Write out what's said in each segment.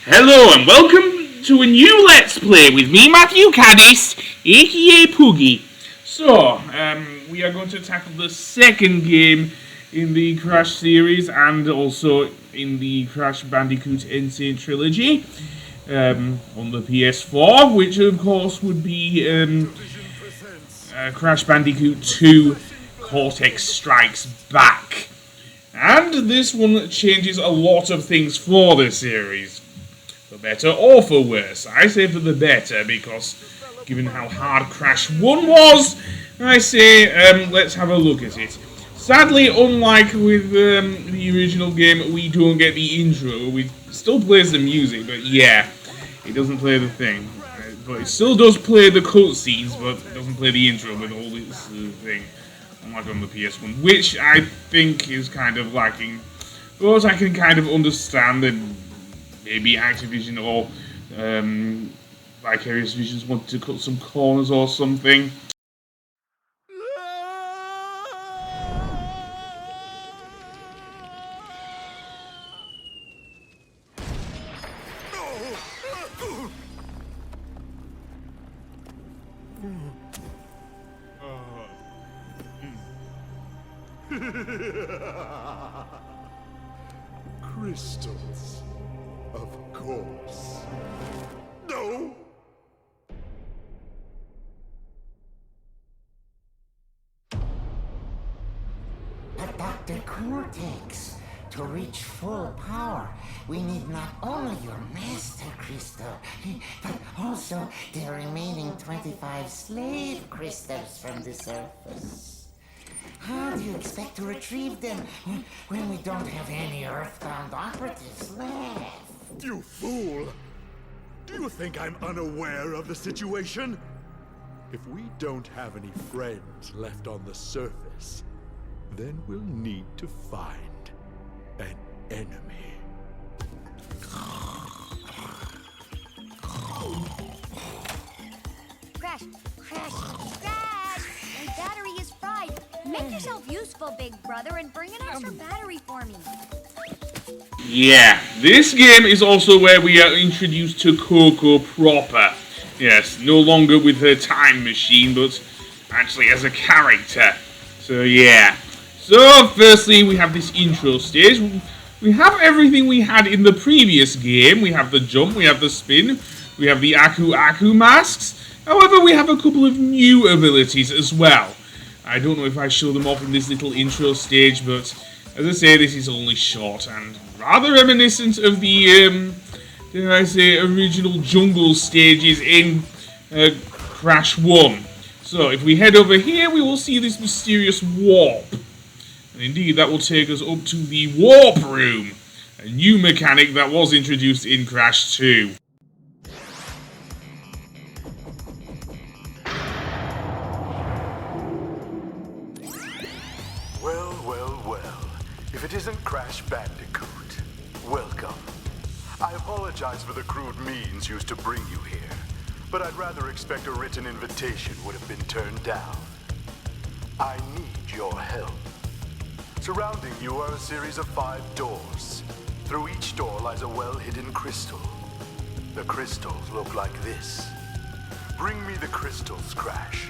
Hello and welcome to a new Let's Play with me, Matthew Caddis, aka Poogie. So, we are going to tackle the second game in the Crash series and also in the Crash Bandicoot Insane Trilogy on the PS4, which of course would be Crash Bandicoot 2 Cortex Strikes Back. And this one changes a lot of things for the series. For better or for worse. I say for the better because given how hard Crash 1 was, I say let's have a look at it. Sadly, unlike with the original game, we don't get the intro. We still plays the music, but yeah, it doesn't play the thing. But it still does play the cutscenes, but it doesn't play the intro with all this thing. Unlike on the PS1, which I think is kind of lacking. But I can kind of understand that maybe Activision or Vicarious Visions wanted to cut some corners or something. Crystals, of course. No! But Dr. Cortex, to reach full power, we need not only your master crystal, but also the remaining 25 slave crystals from the surface. How do you expect to retrieve them when we don't have any Earthbound operatives left? You fool! Do you think I'm unaware of the situation? If we don't have any friends left on the surface, then we'll need to find an enemy. Crash! My battery is fried. Make yourself useful, big brother, and bring an extra battery for me. Yeah, this game is also where we are introduced to Coco proper. Yes, no longer with her time machine, but actually as a character. So yeah. So firstly, we have this intro stage. We have everything we had in the previous game. We have the jump, we have the spin, we have the Aku Aku masks. However, we have a couple of new abilities as well. I don't know if I show them off in this little intro stage, but as I say, this is only short and rather reminiscent of the, dare I say, original jungle stages in Crash 1. So, if we head over here, we will see this mysterious warp. And indeed, that will take us up to the warp room, a new mechanic that was introduced in Crash 2. Well. If it isn't Crash Bandicoot, welcome. I apologize for the crude means used to bring you here, but I'd rather expect a written invitation would have been turned down. I need your help. Surrounding you are a series of 5 doors. Through each door lies a well-hidden crystal. The crystals look like this. Bring me the crystals, Crash.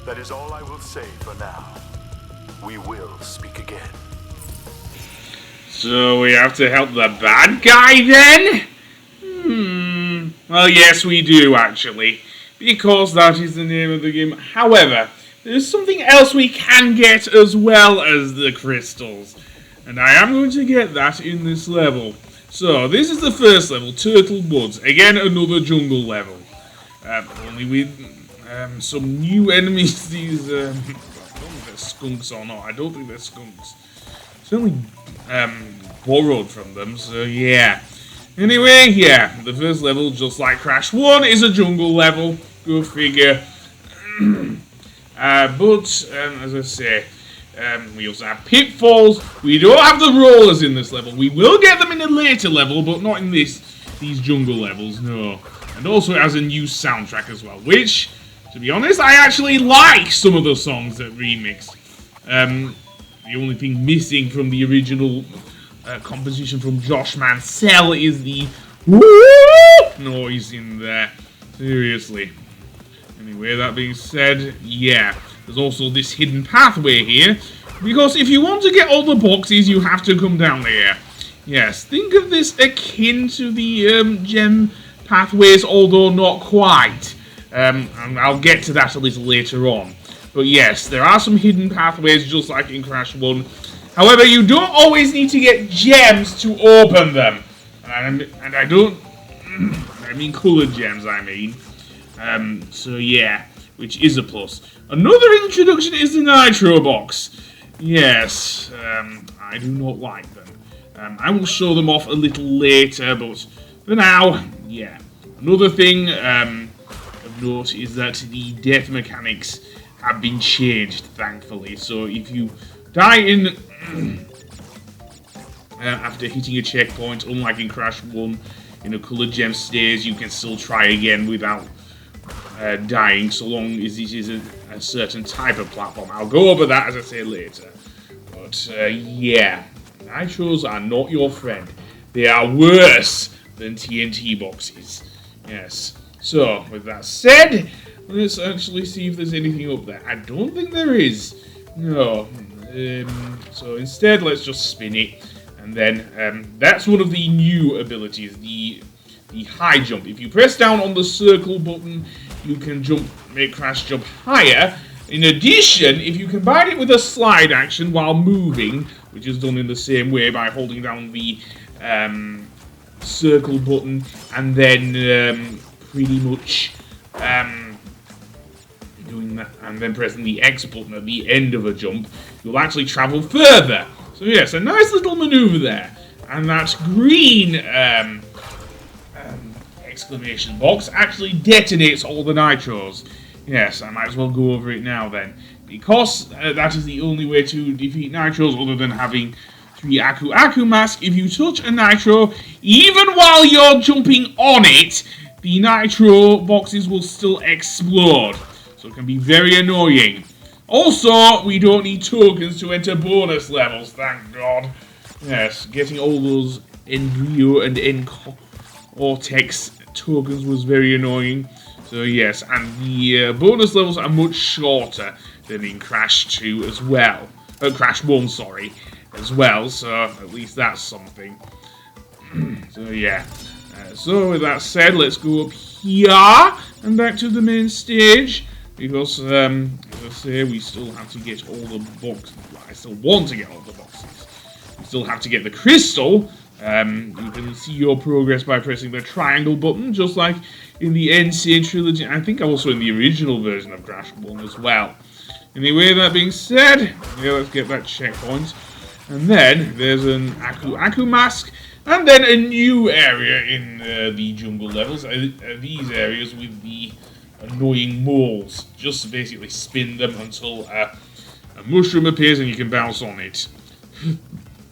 That is all I will say for now. We will speak again. So we have to help the bad guy then? Well, yes, we do actually, because that is the name of the game. However, there's something else we can get as well as the crystals, and I am going to get that in this level. So this is the first level, Turtle Woods. Again, another jungle level, only with some new enemies. These I don't know if they're skunks or not. I don't think they're skunks. Certainly borrowed from them, so yeah. Anyway, yeah, the first level, just like Crash 1, is a jungle level. Go figure. But, as I say, we also have pitfalls. We don't have the rollers in this level. We will get them in a later level, but not in these jungle levels, no. And also it has a new soundtrack as well, which, to be honest, I actually like some of the songs that remixed. The only thing missing from the original composition from Josh Mansell is the noise in there. Seriously. Anyway, that being said, yeah, there's also this hidden pathway here, because if you want to get all the boxes, you have to come down here. Yes, think of this akin to the gem pathways, although not quite. And I'll get to that a little later on. But yes, there are some hidden pathways, just like in Crash 1. However, you don't always need to get gems to open them. And I don't... I mean coloured gems, I mean. So yeah, which is a plus. Another introduction is the Nitro box. Yes, I do not like them. I will show them off a little later, but for now, yeah. Another thing of note is that the death mechanics have been changed, thankfully. So if you die in after hitting a checkpoint, unlike in Crash 1, in a coloured gem stage, you can still try again without dying, so long as it is a certain type of platform. I'll go over that, as I say, later. But yeah, Nitros are not your friend. They are worse than TNT boxes. Yes. So, with that said, let's actually see if there's anything up there. I don't think there is. No. So instead, let's just spin it. And then, that's one of the new abilities, the high jump. If you press down on the circle button, you can make Crash jump higher. In addition, if you combine it with a slide action while moving, which is done in the same way by holding down the circle button and then pretty much doing that, and then pressing the X button at the end of a jump, you'll actually travel further. So yes, a nice little maneuver there. And that green exclamation box actually detonates all the Nitros. Yes, I might as well go over it now then. Because that is the only way to defeat Nitros other than having 3 Aku Aku Mask. If you touch a Nitro, even while you're jumping on it, the Nitro boxes will still explode. So it can be very annoying. Also, we don't need tokens to enter bonus levels, thank God. Yes, getting all those Embryo and Cortex tokens was very annoying. So yes, and the bonus levels are much shorter than in Crash 2 as well. Crash 1, sorry, as well, so at least that's something. So yeah. So with that said, let's go up here and back to the main stage. Because, as I say, we still have to get all the boxes. Well, I still want to get all the boxes. We still have to get the crystal. You can see your progress by pressing the triangle button, just like in the NC trilogy. I think also in the original version of Crash 1 as well. Anyway, that being said, yeah, let's get that checkpoint. And then there's an Aku Aku Mask. And then a new area in the jungle levels. These areas with the annoying moles. Just basically spin them until a mushroom appears and you can bounce on it.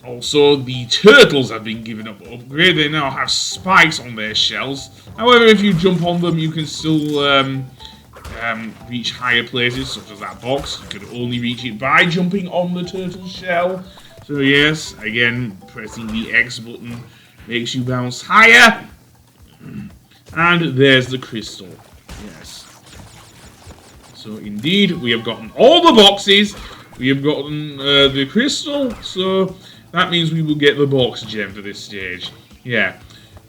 Also, the turtles have been given up upgrade. They now have spikes on their shells. However, if you jump on them, you can still reach higher places, such as that box. You can only reach it by jumping on the turtle shell. So yes, again, pressing the X button makes you bounce higher. And there's the crystal. Yes. So indeed, we have gotten all the boxes. We have gotten the crystal. So that means we will get the box gem for this stage. Yeah.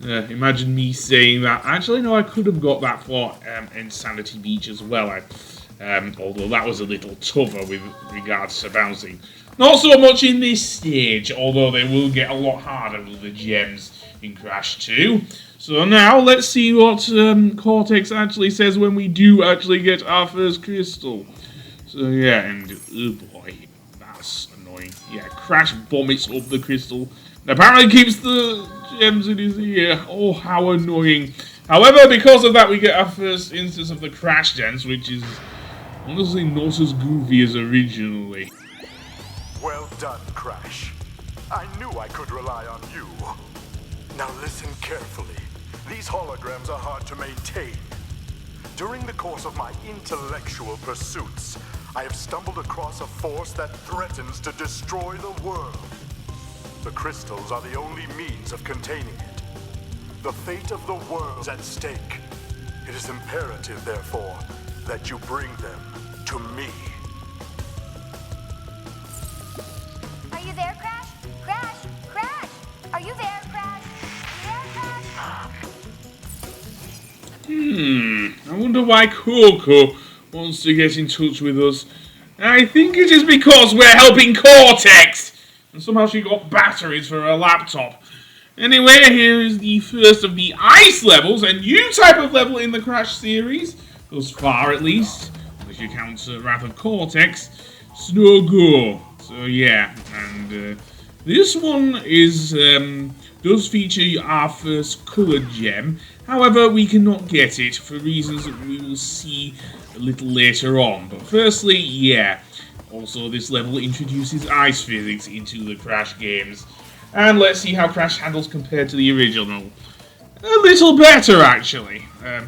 Imagine me saying that. Actually, no, I could have got that for Insanity Beach as well. Although that was a little tougher with regards to bouncing. Not so much in this stage, although they will get a lot harder with the gems in Crash 2. So now, let's see what Cortex actually says when we do actually get our first crystal. So yeah, and oh boy, that's annoying. Yeah, Crash vomits up the crystal. And apparently keeps the gems in his ear. Oh, how annoying. However, because of that, we get our first instance of the Crash dance, which is honestly not as goofy as originally. Well done, Crash. I knew I could rely on you. Now listen carefully. These holograms are hard to maintain. During the course of my intellectual pursuits, I have stumbled across a force that threatens to destroy the world. The crystals are the only means of containing it. The fate of the world is at stake. It is imperative, therefore, that you bring them to me. Are you there, Crash? Crash! Crash! Are you there, Crash? Are you there, Crash? I wonder why Coco wants to get in touch with us. I think it is because we're helping Cortex! And somehow she got batteries for her laptop. Anyway, here is the first of the ice levels, a new type of level in the Crash series, thus far at least, if you count Wrath of Cortex, Snow Go. So yeah, and this one is does feature our first coloured gem. However, we cannot get it for reasons that we will see a little later on. But firstly, yeah, also this level introduces ice physics into the Crash games. And let's see how Crash handles compared to the original. A little better, actually.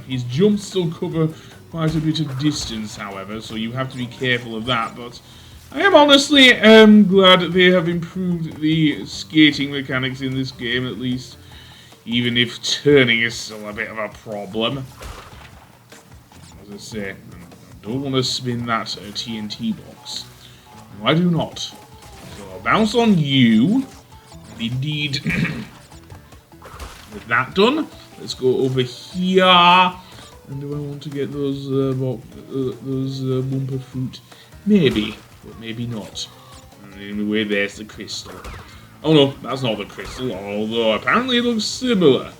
His jumps still cover quite a bit of distance, however, so you have to be careful of that. But I am honestly glad they have improved the skating mechanics in this game, at least. Even if turning is still a bit of a problem. As I say, I don't want to spin that TNT box. No, I do not. So I'll bounce on you. Indeed. With that done, let's go over here. And do I want to get those bumper fruit? Maybe, but maybe not. And anyway, there's the crystal. Oh no, that's not the crystal, although apparently it looks similar.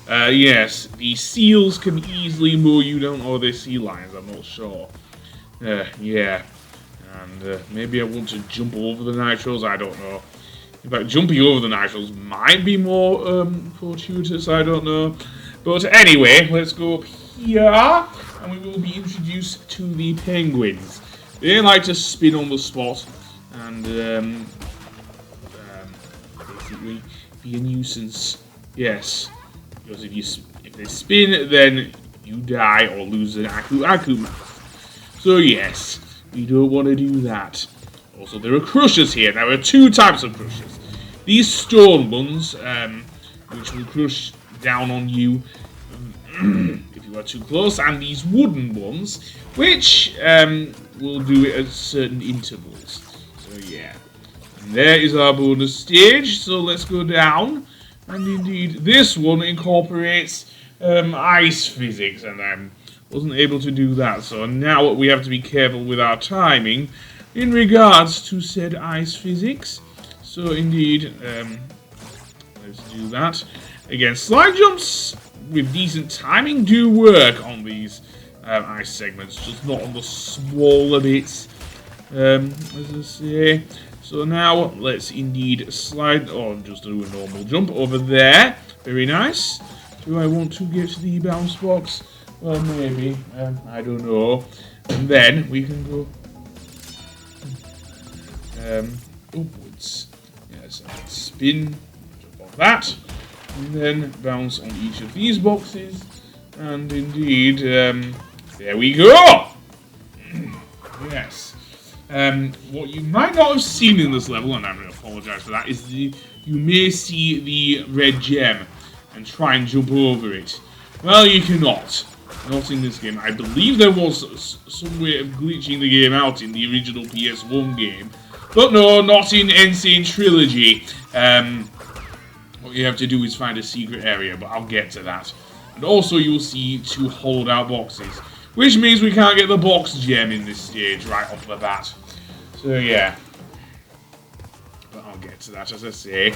Yes, the seals can easily mow you down, or the sea lions, I'm not sure. Yeah, and maybe I want to jump over the nitros, I don't know. In fact, jumping over the nitros might be more fortuitous, I don't know. But anyway, let's go up here, and we will be introduced to the penguins. They like to spin on the spot, and basically be a nuisance. Yes, because if they spin, then you die or lose an Aku mouth. So yes, we don't want to do that. Also, there are crushers here. There are two types of crushers. These stone ones, which will crush down on you if you are too close, and these wooden ones, which will do it at certain intervals. So yeah. And there is our bonus stage, so let's go down. And indeed, this one incorporates ice physics, and I wasn't able to do that. So now we have to be careful with our timing in regards to said ice physics. So indeed, let's do that. Again, slide jumps with decent timing do work on these ice segments, just not on the smaller bits, as I say. So now let's indeed slide, or just do a normal jump over there. Very nice. Do I want to get the bounce box? Well, maybe. I don't know. And then we can go upwards. Yes, and spin, jump off that, and then bounce on each of these boxes. And indeed, there we go! Yes. What you might not have seen in this level, and I'm going to apologise for that, is you may see the red gem and try and jump over it. Well, you cannot. Not in this game. I believe there was some way of glitching the game out in the original PS1 game. But no, not in Insane Trilogy. What you have to do is find a secret area, but I'll get to that. And also you'll see two hollowed out boxes, which means we can't get the box gem in this stage right off the bat. So yeah. But I'll get to that, as I say.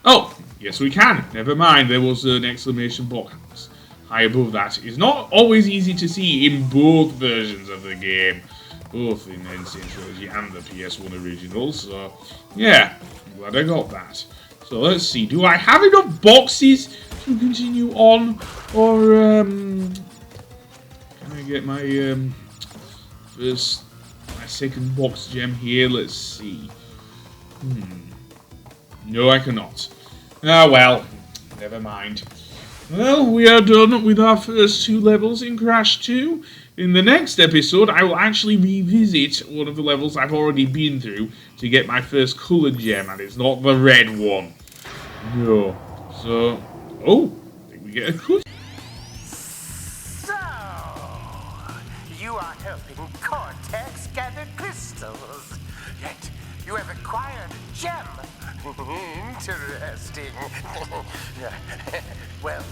Oh, yes we can. Never mind, there was an exclamation box high above that. It's not always easy to see in both versions of the game. Both in Insane Trilogy and the PS1 original. So yeah, I'm glad I got that. So let's see. Do I have enough boxes to continue on? Or can I get my my second box gem here? Let's see. No, I cannot. Ah, well, never mind. Well, we are done with our first two levels in Crash 2. In the next episode, I will actually revisit one of the levels I've already been through to get my first coloured gem, and it's not the red one. No. So, oh, I think We get a cut. So, you are helping Cortex gather crystals. Yet, you have acquired a gem. Interesting. Well,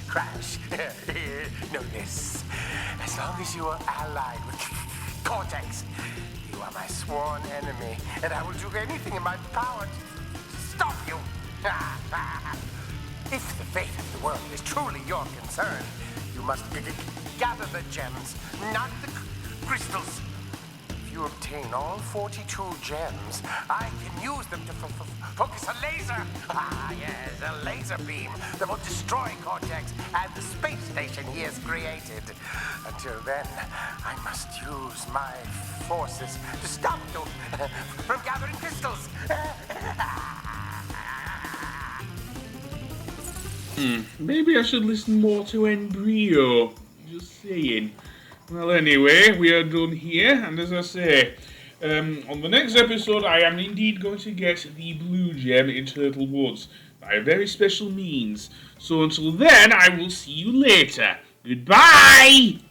Crash, know this. As long as you are allied with Cortex, you are my sworn enemy, and I will do anything in my power to stop you. If the fate of the world is truly your concern, you must gather the gems, not the crystals. If you obtain all 42 gems, I can use them to focus a laser. Yes, a laser beam that will destroy Cortex and the space station he has created. Until then, I must use my forces to stop you from gathering crystals. Maybe I should listen more to Embryo. Just saying. Well, anyway, we are done here, and as I say, on the next episode, I am indeed going to get the blue gem in Turtle Woods by a very special means. So until then, I will see you later. Goodbye!